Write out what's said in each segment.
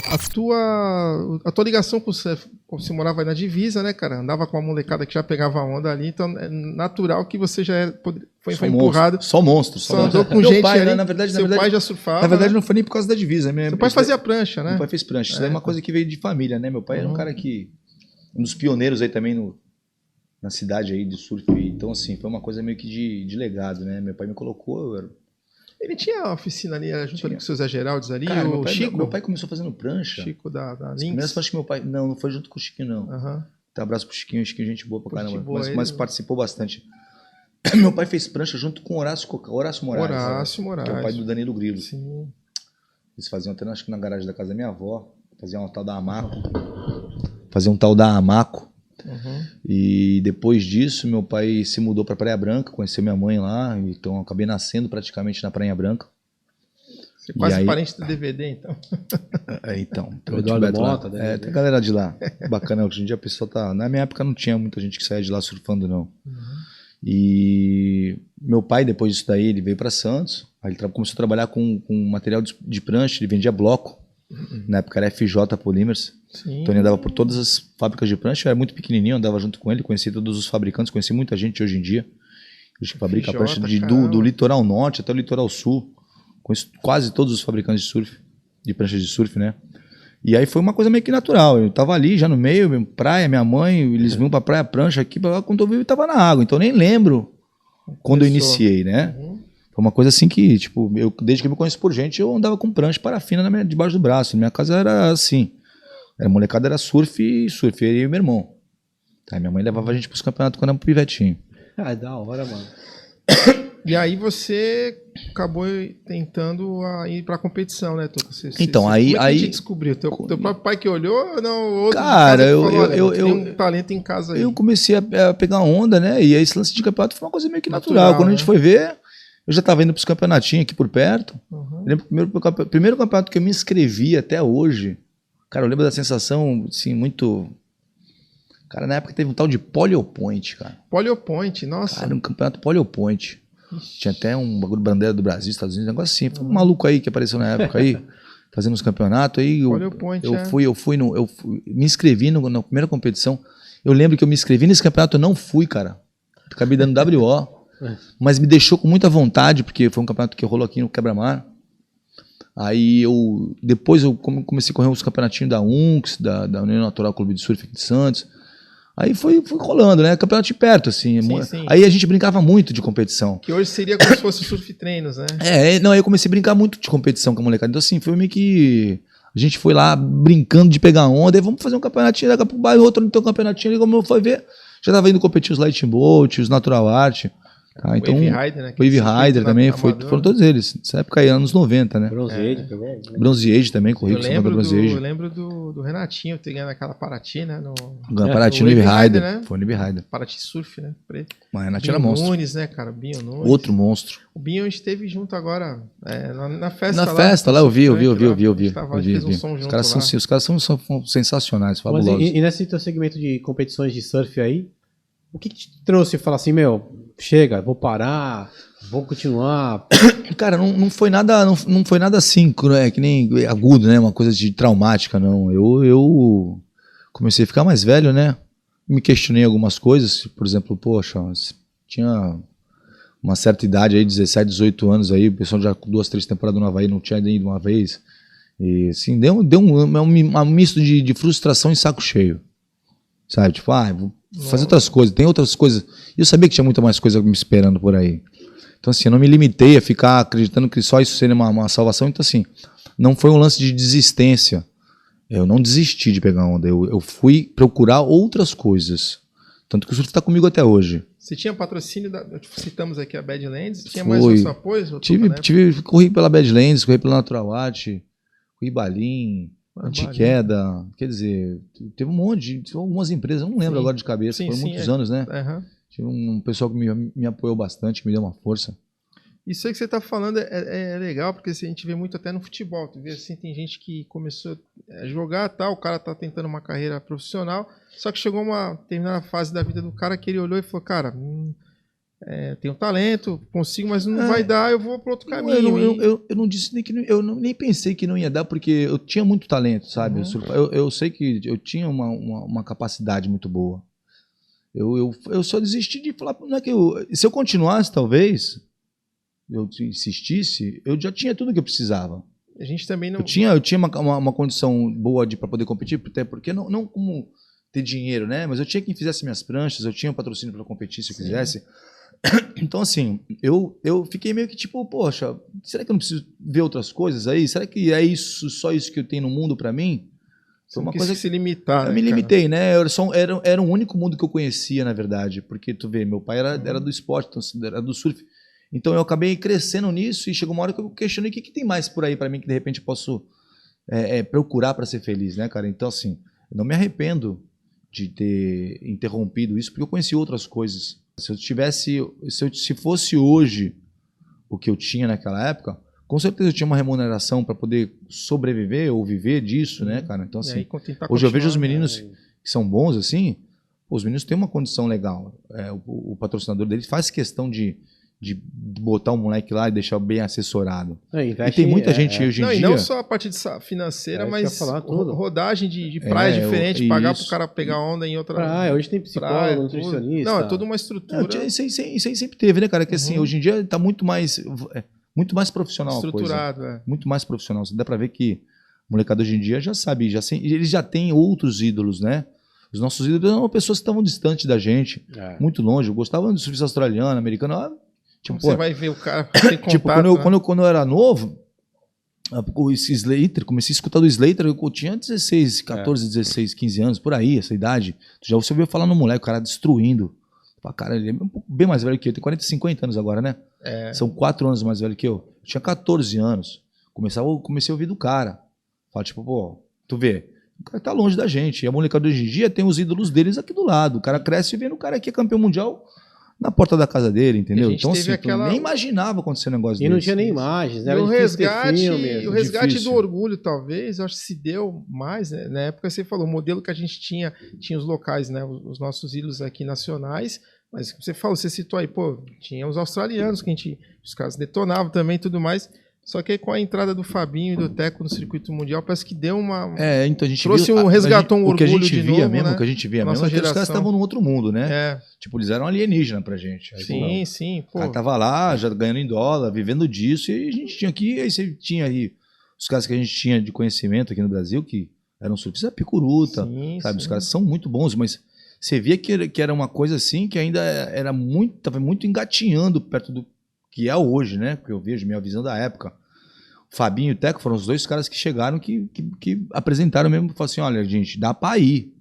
A tua ligação com você morava aí na divisa, né, cara? Andava com uma molecada que já pegava onda ali, então é natural que você já foi empurrado. Só monstro. Só andou com meu gente pai, ali. Na verdade, Seu pai já surfava. Na verdade, né? não foi nem por causa da divisa. Seu pai fazia prancha, né? Meu pai fez prancha. Isso daí é uma coisa que veio de família, né? Meu pai era um cara que... Um dos pioneiros aí também na cidade aí de surf. Então, assim, foi uma coisa meio que de legado, né? Meu pai me colocou... Ele tinha a oficina ali, junto ali com o seu Zé Geraldes ali, cara, o Chico? Meu pai começou fazendo prancha. Chico da Lynx. Primeiras pranchas que meu pai... Não foi junto com o Chiquinho, não. Então, abraço pro Chiquinho. Chiquinho, gente boa pra caramba. Mas participou bastante. Meu pai fez prancha junto com Horácio Moraes. Horácio Moraes. Que é o pai do Danilo Grilo. Sim. Eles faziam até, acho que na garagem da casa da minha avó. Faziam um tal da Amaco. Faziam um tal da Amaco. E depois disso, meu pai se mudou pra Praia Branca. Conheceu minha mãe lá. Então, eu acabei nascendo praticamente na Praia Branca. Você é quase parente do DVD, então. Então. O Eduardo Mota. Tem galera de lá. Bacana. Hoje em dia a pessoa tá... Na minha época não tinha muita gente que saía de lá surfando, não. E meu pai, depois disso daí, ele veio para Santos. Aí ele começou a trabalhar com material de prancha. Ele vendia bloco. Na época era FJ Polymers. Sim. Então ele andava por todas as fábricas de prancha. Eu era muito pequenininho, andava junto com ele. Conheci todos os fabricantes. Conheci muita gente hoje em dia. Hoje que fabrica FJ, prancha do litoral norte até o litoral sul. Conheço quase todos os fabricantes de surf. De pranchas de surf, né? E aí foi uma coisa meio que natural. Eu tava ali já no meio, praia, minha mãe, eles vinham pra praia, prancha aqui, pra lá, quando eu vi, eu tava na água. Então eu nem lembro quando eu iniciei, né? Foi uma coisa assim que, tipo, desde que eu me conheço por gente, eu andava com prancha parafina debaixo do braço. Minha casa era assim. Molecada era surf, eu e meu irmão. Aí minha mãe levava a gente pros campeonatos quando era um pivetinho. Ah, é da hora, mano. E aí você acabou tentando ir pra competição, né, Tuca? Então, aí... Como é que te descobriu? Teu próprio pai que olhou ou não? Outro cara, eu tem um talento em casa aí. Eu comecei a pegar onda, né? E aí esse lance de campeonato foi uma coisa meio que natural. Quando a gente foi ver, eu já tava indo pros campeonatinhos aqui por perto. Eu lembro o primeiro campeonato que eu me inscrevi até hoje. Cara, eu lembro da sensação, assim, muito... Cara, na época teve um tal de Poliopoint, cara. Poliopoint, nossa. Cara, um campeonato Poliopoint. Tinha até um bagulho bandeira do Brasil, Estados Unidos, um negócio assim. Foi um maluco aí que apareceu na época aí, fazendo os campeonatos. Aí eu me inscrevi na primeira competição. Eu lembro que eu me inscrevi nesse campeonato, eu não fui, cara. Acabei dando WO. Mas me deixou com muita vontade, porque foi um campeonato que rolou aqui no Quebra-Mar. Aí depois eu comecei a correr uns campeonatinhos da UNCS, da União Natural Clube de Surf aqui de Santos. Aí fui rolando, né? Campeonato de perto, assim. Sim. Aí a gente brincava muito de competição. Que hoje seria como se fosse surf treinos, né? Aí eu comecei a brincar muito de competição com a molecada. Então, assim, foi meio que... A gente foi lá brincando de pegar onda, aí vamos fazer um campeonatinho, daqui a pouco vai outro, não tem um campeonatinho ali, como eu fui ver. Já tava indo competir os Lightning Bolt, os Natural Art. Tá, então, Wave Rider, né? Wave Rider também, foram todos eles. Nessa época aí, anos 90, né? Bronze Age, pegou? Bronze Age também, corri com o Bronze Age. Eu lembro do Renatinho, ganhando aquela Paraty, né? Paraty no Wave Rider, né? Foi no Wave Rider. Paraty Surf, né? Mas Renatinho era monstro. Binho Nunes, né, cara? Binho Nunes. Outro monstro. O Binho a gente esteve junto agora, na festa lá. Na festa lá, eu vi. Os caras são sensacionais, fabulosos. Mas e nesse teu segmento de competições de surf aí, o que te trouxe falar assim, chega, vou parar, vou continuar? Cara, não foi nada assim, né, que nem agudo, né, uma coisa de traumática, não. Eu comecei a ficar mais velho, né, me questionei algumas coisas, por exemplo, poxa, tinha uma certa idade aí, 17, 18 anos aí, o pessoal já com 2, 3 temporadas no Havaí, não tinha ido uma vez, e assim, deu um misto de frustração e saco cheio, sabe, tipo, vou fazer outras coisas, tem outras coisas. E eu sabia que tinha muita mais coisa me esperando por aí. Então, assim, eu não me limitei a ficar acreditando que só isso seria uma salvação. Então, assim, não foi um lance de desistência. Eu não desisti de pegar onda. Eu fui procurar outras coisas. Tanto que o surf está comigo até hoje. Você tinha patrocínio, citamos aqui a Badlands, tinha mais outros apoios? Corri pela Badlands, corri pela Natural Art, corri Balim, Antiqueda, quer dizer, teve um monte de algumas empresas, eu não lembro agora de cabeça, foram muitos anos, né? Tive um pessoal que me apoiou bastante, que me deu uma força. Isso aí que você está falando é legal, porque assim, a gente vê muito até no futebol. Tu vê assim, tem gente que começou a jogar, tal, o cara tá tentando uma carreira profissional, só que chegou uma determinada fase da vida do cara que ele olhou e falou, cara, tenho talento, consigo, mas não vai dar, eu vou para outro caminho. Eu não disse nem que nem pensei que não ia dar, porque eu tinha muito talento, sabe? Eu sei que eu tinha uma capacidade muito boa. Eu só desisti de falar, não é que se eu continuasse, talvez, eu insistisse, eu já tinha tudo que eu precisava. A gente também não... Eu tinha uma condição boa para poder competir, até porque não como ter dinheiro, né? Mas eu tinha quem fizesse minhas pranchas, eu tinha um patrocínio para competir se eu quisesse. Então, assim, eu fiquei meio que tipo, poxa, será que eu não preciso ver outras coisas aí? Será que é só isso que eu tenho no mundo para mim? Foi uma coisa que se limitar. Eu me limitei, né? Era o único mundo que eu conhecia, na verdade. Porque, tu vê, meu pai era do esporte, então, era do surf. Então eu acabei crescendo nisso e chegou uma hora que eu questionei o que tem mais por aí para mim que de repente eu posso procurar para ser feliz, né, cara? Então, assim, eu não me arrependo de ter interrompido isso, porque eu conheci outras coisas. Se fosse hoje o que eu tinha naquela época, com certeza eu tinha uma remuneração para poder sobreviver ou viver disso, né, cara? Então, assim, hoje eu vejo os meninos que são bons, assim, os meninos têm uma condição legal. O patrocinador deles faz questão de botar um moleque lá e deixar bem assessorado. E tem muita gente hoje em dia... E não só a parte financeira, mas rodagem de praia diferente, pagar pro cara pegar onda em outra... hoje tem psicólogo, nutricionista... Não, é toda uma estrutura... Isso aí sempre teve, né, cara? Que assim, hoje em dia tá muito mais profissional estruturado, a coisa. Muito mais profissional. Dá pra ver que o molecada hoje em dia já sabe, eles já têm outros ídolos, né? Os nossos ídolos eram pessoas que estavam distantes da gente, muito longe. Eu gostava do surfista australiano, americano... Tipo, você vai ver o cara sem contato, tipo, quando eu era novo, esse Slater, comecei a escutar do Slater, eu tinha 16, 14, 16, 15 anos, por aí, essa idade. Já você ouviu falar no moleque, o cara destruindo. Cara, ele é um pouco bem mais velho que eu, tem 40, 50 anos agora, né? São 4 anos mais velho que eu. Eu tinha 14 anos. Comecei a ouvir do cara. Fala, tipo, pô, tu vê, o cara tá longe da gente. E a molecada hoje em dia tem os ídolos deles aqui do lado. O cara cresce vendo o cara que é campeão mundial na porta da casa dele, entendeu? Então, assim, nem imaginava acontecer um negócio desse. E não tinha nem imagens, né? E o resgate do orgulho, talvez, eu acho que se deu mais, né? Na época você falou, o modelo que a gente tinha os locais, né? Os nossos ídolos aqui nacionais, mas você citou aí, pô, tinha os australianos, que os caras detonavam também e tudo mais. Só que aí com a entrada do Fabinho e do Teco no circuito mundial, parece que deu uma... então a gente resgatou um orgulho o que a gente de via novo, mesmo, né? O que a gente via mesmo é que os caras estavam num outro mundo, né? Tipo, eles eram alienígena pra gente. Aí, sim. Pô. O cara tava lá, já ganhando em dólar, vivendo disso, e a gente tinha aqui, aí você tinha aí os caras que a gente tinha de conhecimento aqui no Brasil, que eram surfistas picuruta, sabe? Os caras são muito bons, mas você via que era uma coisa assim, que ainda tava muito engatinhando perto do que é hoje, né? Porque eu vejo, minha visão da época. Fabinho e o Teco foram os dois caras que chegaram, que apresentaram mesmo, falaram assim, olha, gente, dá pra ir.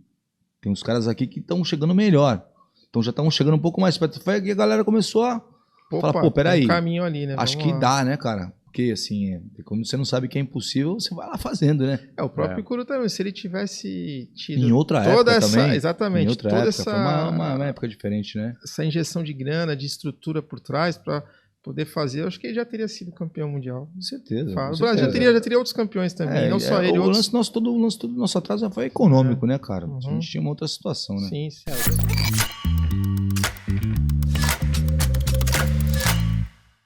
Tem uns caras aqui que estão chegando melhor. Então já estão chegando um pouco mais perto. Foi que a galera começou a falar, pô, peraí. Um caminho ali, né? Acho que dá, né, cara? Porque, assim, quando você não sabe que é impossível, você vai lá fazendo, né? O próprio Picuru também, se ele tivesse tido... Em outra época também. Exatamente. Em outra época, foi uma época diferente, né? Essa injeção de grana, de estrutura por trás, pra poder fazer, eu acho que ele já teria sido campeão mundial. Com certeza. O Brasil já teria outros campeões também, não só ele. O lance nosso atrás foi econômico, né, cara? A gente tinha uma outra situação, né? Sim.